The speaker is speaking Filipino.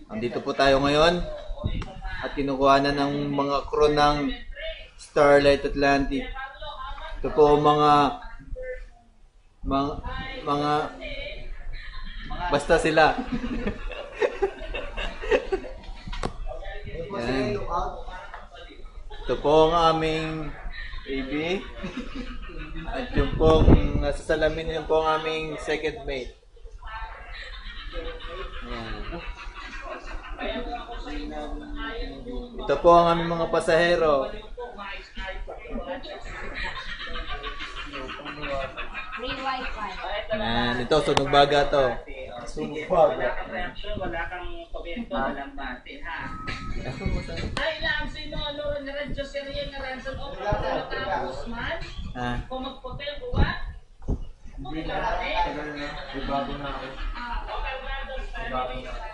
Andito po tayo ngayon at kinukuha na ng mga crew ng Starlight Atlantic. Ito po mga basta sila. Yan. Ito po ang aming AB. At yung pong nasa salamin yung po ang aming second mate. Yan. Ito po ang aming mga pasahero. Free wifi. Yan. Ito, sunog baga to. Sunog baga. Wala kang komento, walang bate, ha? Ay lang, sino, naradyo serye nga ransom o tapos man? Kung magpotel ko ba? Hindi na. Bago na ako. Okay,